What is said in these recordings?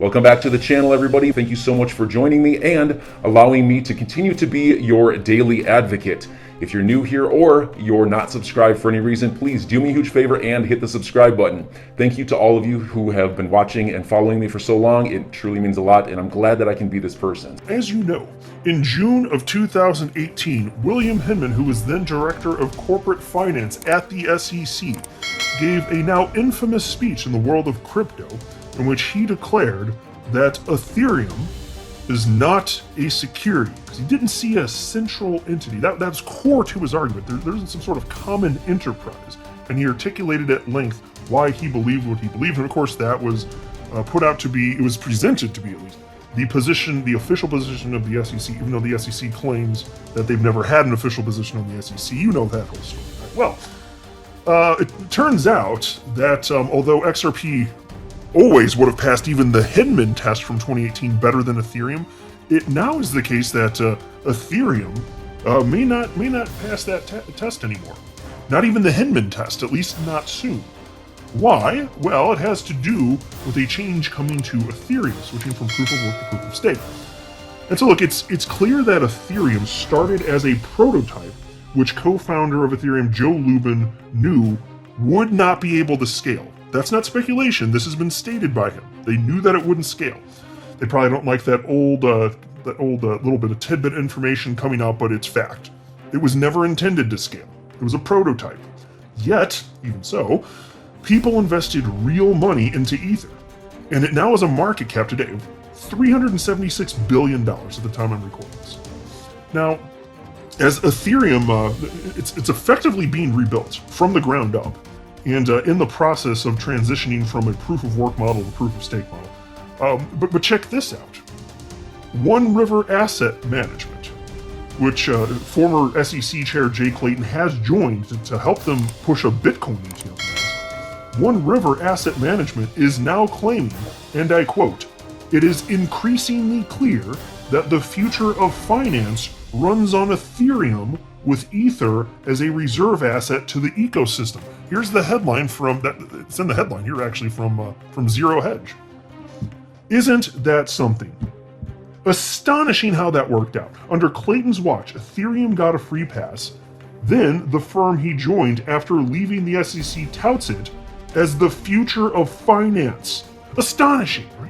Welcome back to the channel, everybody. Thank you so much for joining me and allowing me to continue to be your daily advocate. If you're new here or you're not subscribed for any reason, please do me a huge favor and hit the subscribe button. Thank you to all of you who have been watching and following me for so long. It truly means a lot, and I'm glad that I can be this person. As you know, in June of 2018, William Hinman, who was then Director of Corporate Finance at the SEC, gave a now infamous speech in the world of crypto in which he declared that Ethereum is not a security, because he didn't see a central entity. That's core to his argument. There isn't some sort of common enterprise, and he articulated at length why he believed what he believed, and of course that was it was presented to be at least, the official position of the SEC, even though the SEC claims that they've never had an official position on the SEC. You know that whole story, right? Well, it turns out that although XRP always would have passed even the Hinman test from 2018 better than Ethereum, it now is the case that Ethereum may not pass that test anymore. Not even the Hinman test, at least not soon. Why? Well, it has to do with a change coming to Ethereum, switching from proof of work to proof of stake. And so look, it's clear that Ethereum started as a prototype, which co-founder of Ethereum, Joe Lubin, knew would not be able to scale. That's not speculation. This has been stated by him. They knew that it wouldn't scale. They probably don't like that old little bit of tidbit information coming out, but it's fact. It was never intended to scale. It was a prototype. Yet, even so, people invested real money into Ether, and it now has a market cap today of $376 billion at the time I'm recording this. Now, as Ethereum, it's effectively being rebuilt from the ground up, and in the process of transitioning from a proof of work model to proof of stake model. But check this out. One River Asset Management, which former SEC Chair Jay Clayton has joined to help them push a Bitcoin ETF. One River Asset Management is now claiming, and I quote, "It is increasingly clear that the future of finance runs on Ethereum with Ether as a reserve asset to the ecosystem." Here's the headline from that. It's in the headline here, actually, from Zero Hedge. Isn't that something? Astonishing how that worked out. Under Clayton's watch, Ethereum got a free pass. Then the firm he joined after leaving the SEC touts it as the future of finance. Astonishing, right?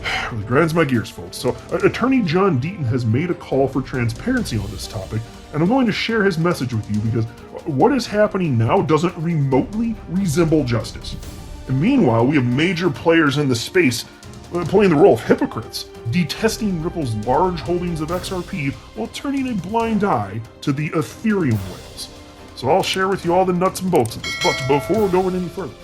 It really grinds my gears, folks. So, Attorney John Deaton has made a call for transparency on this topic, and I'm going to share his message with you because what is happening now doesn't remotely resemble justice. And meanwhile, we have major players in the space playing the role of hypocrites, detesting Ripple's large holdings of XRP while turning a blind eye to the Ethereum whales. So I'll share with you all the nuts and bolts of this, but before going any further,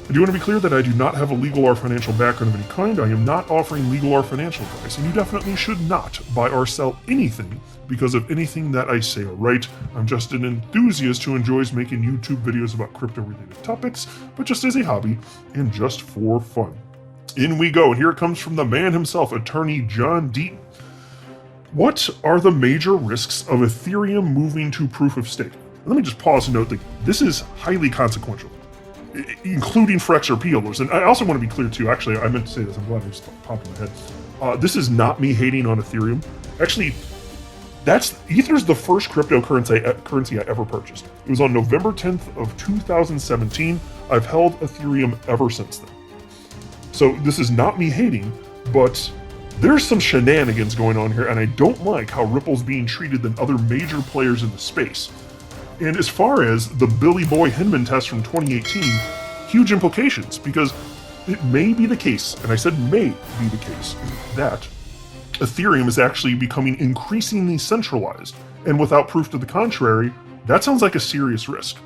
I do want to be clear that I do not have a legal or financial background of any kind. I am not offering legal or financial advice, and you definitely should not buy or sell anything because of anything that I say or write. I'm just an enthusiast who enjoys making YouTube videos about crypto-related topics, but just as a hobby and just for fun. In we go, and here it comes from the man himself, Attorney John Deaton. What are the major risks of Ethereum moving to proof of stake? Let me just pause and note that this is highly consequential, including for XRP holders. And I also want to be clear too, actually, I meant to say this, I'm glad it just popped in my head. This is not me hating on Ethereum. Actually, Ether's the first cryptocurrency I ever purchased. It was on November 10th of 2017. I've held Ethereum ever since then. So this is not me hating, but there's some shenanigans going on here, and I don't like how Ripple's being treated than other major players in the space. And as far as the Billy Boy Hinman test from 2018, huge implications, because it may be the case, and I said may be the case, that Ethereum is actually becoming increasingly centralized, and without proof to the contrary, that sounds like a serious risk.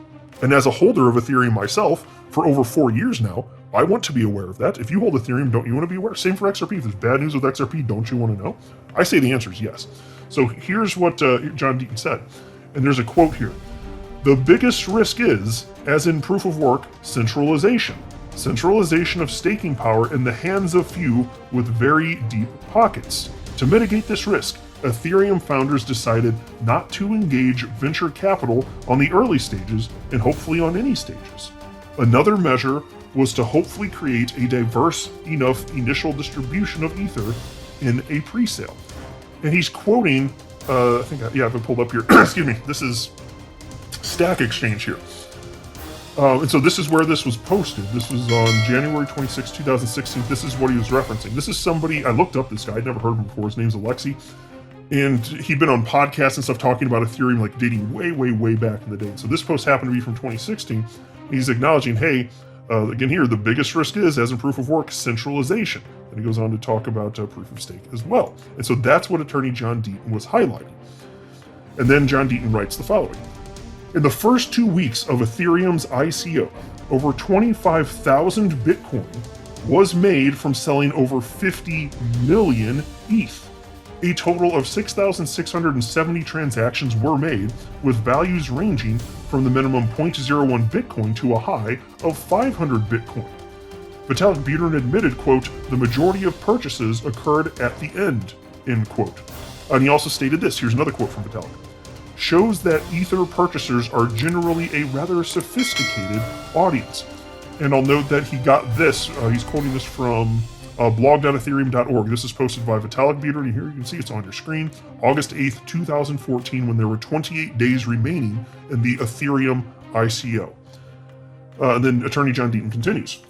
And as a holder of Ethereum myself, for over 4 years now, I want to be aware of that. If you hold Ethereum, don't you want to be aware? Same for XRP. If there's bad news with XRP, don't you want to know? I say the answer is yes. So here's what John Deaton said, and there's a quote here. The biggest risk is, as in proof of work, centralization. Centralization of staking power in the hands of few with very deep pockets. To mitigate this risk, Ethereum founders decided not to engage venture capital on the early stages and hopefully on any stages. Another measure was to hopefully create a diverse enough initial distribution of Ether in a pre-sale. And he's quoting, I have it pulled up here. Excuse me. This is Stack Exchange here. And so this is where this was posted. This was on January 26, 2016. This is what he was referencing. This is somebody, I looked up this guy, I'd never heard of him before. His name's Alexei. And he'd been on podcasts and stuff talking about Ethereum, like dating way back in the day. So this post happened to be from 2016. He's acknowledging, hey, again here, the biggest risk is, as in proof of work, centralization. And he goes on to talk about proof of stake as well. And so that's what attorney John Deaton was highlighting. And then John Deaton writes the following. In the first 2 weeks of Ethereum's ICO, over 25,000 Bitcoin was made from selling over 50 million ETH. A total of 6,670 transactions were made, with values ranging from the minimum 0.01 Bitcoin to a high of 500 Bitcoin. Vitalik Buterin admitted, quote, the majority of purchases occurred at the end, end quote. And he also stated this, here's another quote from Vitalik. Shows that Ether purchasers are generally a rather sophisticated audience. And I'll note that he got this, he's quoting this from blog.ethereum.org. This is posted by Vitalik Buterin. Here you can see it's on your screen. August 8th, 2014, when there were 28 days remaining in the Ethereum ICO. And then attorney John Deaton continues.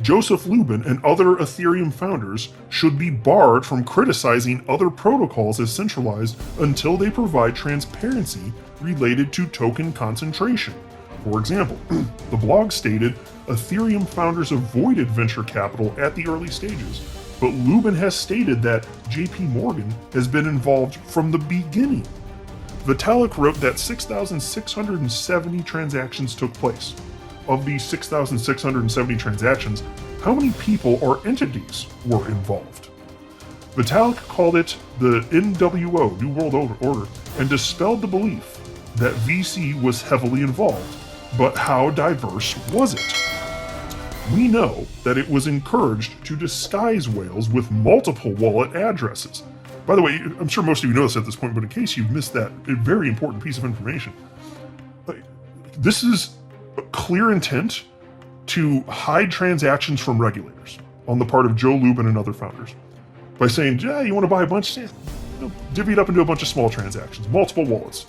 Joseph Lubin and other Ethereum founders should be barred from criticizing other protocols as centralized until they provide transparency related to token concentration. For example, the blog stated Ethereum founders avoided venture capital at the early stages, but Lubin has stated that JP Morgan has been involved from the beginning. Vitalik wrote that 6,670 transactions took place. Of these 6,670 transactions, how many people or entities were involved? Vitalik called it the NWO, New World Order, and dispelled the belief that VC was heavily involved. But how diverse was it? We know that it was encouraged to disguise whales with multiple wallet addresses. By the way, I'm sure most of you know this at this point, but in case you've missed that very important piece of information, this is a clear intent to hide transactions from regulators on the part of Joe Lubin and other founders by saying, yeah, you want to buy a bunch, divvy it up into a bunch of small transactions, multiple wallets.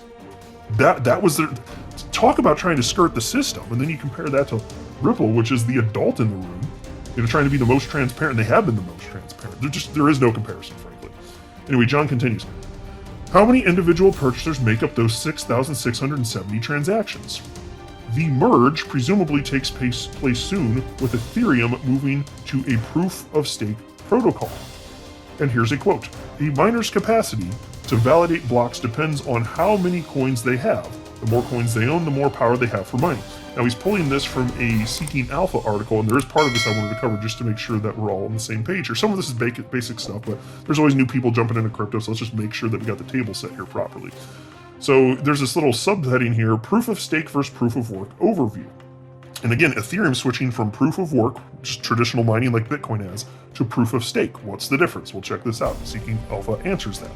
That was their talk about trying to skirt the system. And then you compare that to Ripple, which is the adult in the room, trying to be the most transparent. They have been the most transparent. There is no comparison, frankly. Anyway, John continues. How many individual purchasers make up those 6,670 transactions? The merge presumably takes place soon, with Ethereum moving to a proof-of-stake protocol. And here's a quote. A miner's capacity to validate blocks depends on how many coins they have. The more coins they own, the more power they have for mining. Now he's pulling this from a Seeking Alpha article, and there is part of this I wanted to cover just to make sure that we're all on the same page here. Some of this is basic stuff, but there's always new people jumping into crypto, so let's just make sure that we got the table set here properly. So there's this little subheading here, proof of stake versus proof of work overview. And again, Ethereum switching from proof of work, just traditional mining like Bitcoin has, to proof of stake. What's the difference? We'll check this out. Seeking Alpha answers that.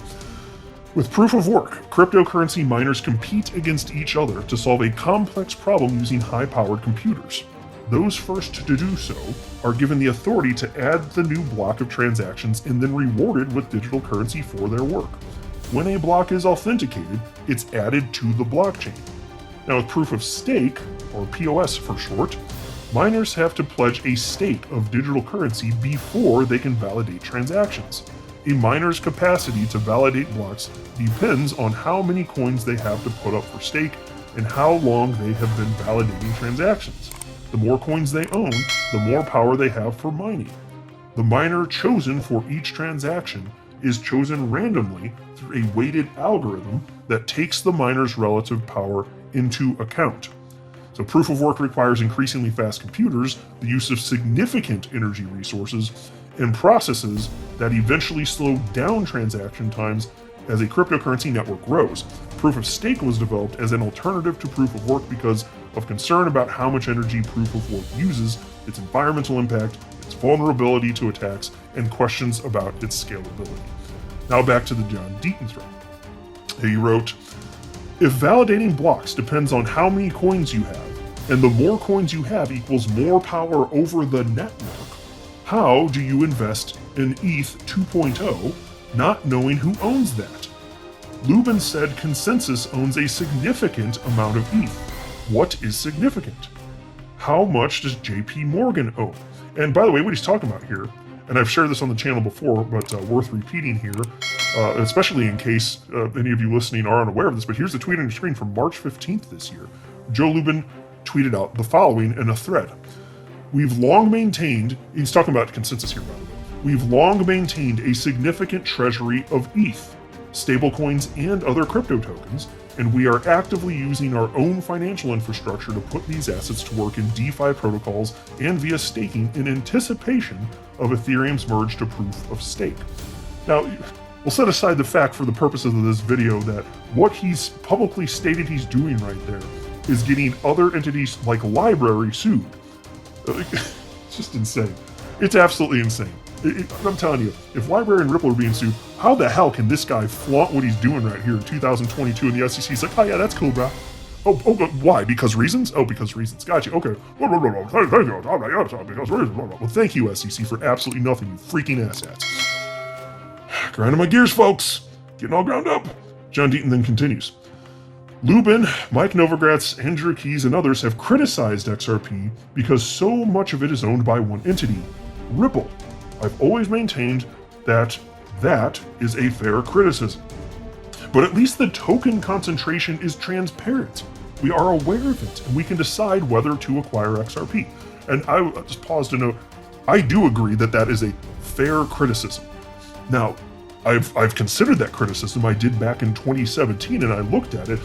With proof of work, cryptocurrency miners compete against each other to solve a complex problem using high-powered computers. Those first to do so are given the authority to add the new block of transactions and then rewarded with digital currency for their work. When a block is authenticated, it's added to the blockchain. Now with proof of stake, or POS for short, miners have to pledge a stake of digital currency before they can validate transactions. A miner's capacity to validate blocks depends on how many coins they have to put up for stake and how long they have been validating transactions. The more coins they own, the more power they have for mining. The miner chosen for each transaction is chosen randomly through a weighted algorithm that takes the miner's relative power into account. So proof of work requires increasingly fast computers, the use of significant energy resources, and processes that eventually slow down transaction times as a cryptocurrency network grows. Proof of stake was developed as an alternative to proof of work because of concern about how much energy proof of work uses, its environmental impact, its vulnerability to attacks, and questions about its scalability. Now back to the John Deaton thread. He wrote, if validating blocks depends on how many coins you have, and the more coins you have equals more power over the network, how do you invest in ETH 2.0 not knowing who owns that? Lubin said Consensus owns a significant amount of ETH. What is significant? How much does JP Morgan own? And by the way, what he's talking about here, and I've shared this on the channel before, but worth repeating here, especially in case any of you listening are unaware of this, but here's the tweet on your screen from March 15th this year. Joe Lubin tweeted out the following in a thread. We've long maintained, he's talking about Consensus here, by the way, we've long maintained a significant treasury of ETH, stablecoins, and other crypto tokens, and we are actively using our own financial infrastructure to put these assets to work in DeFi protocols and via staking in anticipation of Ethereum's merge to proof of stake. Now, we'll set aside the fact for the purposes of this video that what he's publicly stated he's doing right there is getting other entities like Library sued. It's just insane. It's absolutely insane. I'm telling you, if Library and Ripple are being sued, how the hell can this guy flaunt what he's doing right here in 2022 and the SEC's like, oh yeah, that's cool, bro. Oh, why? Because reasons? Oh, because reasons. Gotcha. Okay. Because reasons. Well, thank you, SEC, for absolutely nothing, you freaking asshats. Grinding my gears, folks. Getting all ground up. John Deaton then continues. Lubin, Mike Novogratz, Andrew Keys, and others have criticized XRP because so much of it is owned by one entity, Ripple. I've always maintained that that is a fair criticism. But at least the token concentration is transparent. We are aware of it, and we can decide whether to acquire XRP. And I just pause to note, I do agree that that is a fair criticism. Now, I've considered that criticism. I did back in 2017, and I looked at it,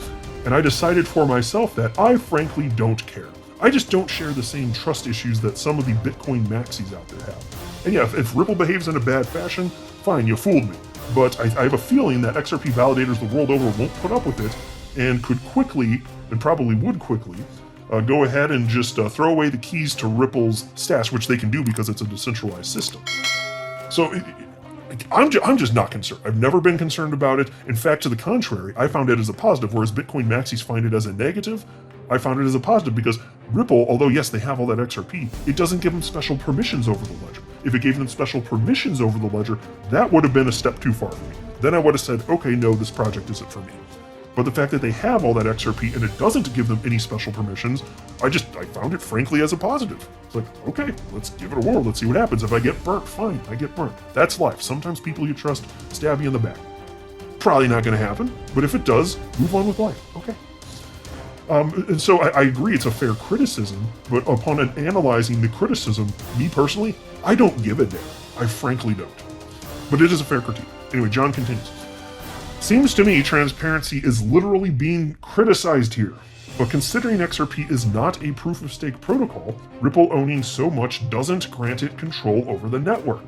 and I decided for myself that I frankly don't care. I just don't share the same trust issues that some of the Bitcoin maxis out there have. And yeah, if Ripple behaves in a bad fashion, fine, you fooled me. But I have a feeling that XRP validators the world over won't put up with it and could quickly, and probably would quickly, go ahead and just throw away the keys to Ripple's stash, which they can do because it's a decentralized system. So I'm just not concerned. I've never been concerned about it. In fact, to the contrary, I found it as a positive, whereas Bitcoin maxis find it as a negative. I found it as a positive because Ripple, although yes, they have all that XRP, it doesn't give them special permissions over the ledger. If it gave them special permissions over the ledger, that would have been a step too far for me. Then I would have said, okay, no, this project isn't for me. But the fact that they have all that XRP and it doesn't give them any special permissions, I found it frankly as a positive. It's like, okay, let's give it a whirl. Let's see what happens. If I get burnt, fine, I get burnt. That's life. Sometimes people you trust stab you in the back. Probably not going to happen, but if it does, move on with life. Okay. And so I agree it's a fair criticism, but upon analyzing the criticism, me personally, I don't give a damn. I frankly don't. But it is a fair critique. Anyway, John continues. Seems to me transparency is literally being criticized here. But considering XRP is not a proof-of-stake protocol, Ripple owning so much doesn't grant it control over the network.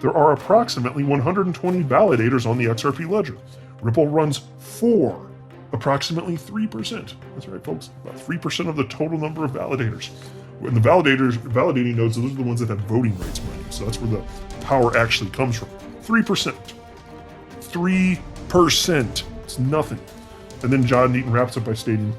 There are approximately 120 validators on the XRP ledger. Ripple runs 4. Approximately 3%. That's right, folks. About 3% of the total number of validators. And the validating nodes, those are the ones that have voting rights, mind you. So that's where the power actually comes from. 3%. 3%. It's nothing. And then John Deaton wraps up by stating,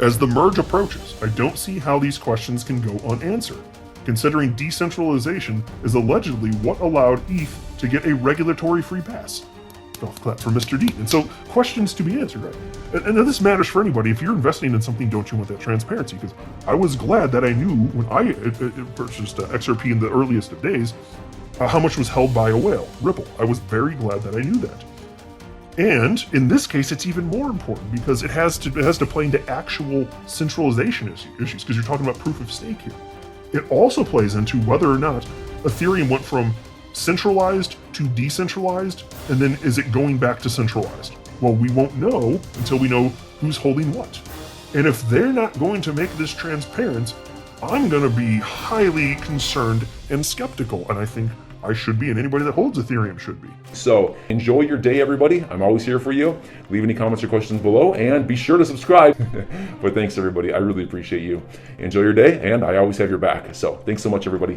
as the merge approaches, I don't see how these questions can go unanswered, considering decentralization is allegedly what allowed ETH to get a regulatory free pass. Golf clap for Mr. D. And so questions to be answered, right? And this matters for anybody. If you're investing in something, don't you want that transparency? Because I was glad that I knew when I purchased XRP in the earliest of days, how much was held by a whale, Ripple. I was very glad that I knew that. And in this case, it's even more important because it has to play into actual centralization issues because you're talking about proof of stake here. It also plays into whether or not Ethereum went from centralized to decentralized, and then is it going back to centralized? Well, we won't know until we know who's holding what. And if they're not going to make this transparent, I'm going to be highly concerned and skeptical, and I think I should be, and anybody that holds Ethereum should be. So enjoy your day, everybody. I'm always here for you. Leave any comments or questions below, and be sure to subscribe. But thanks, everybody. I really appreciate you. Enjoy your day, and I always have your back. So thanks so much, everybody.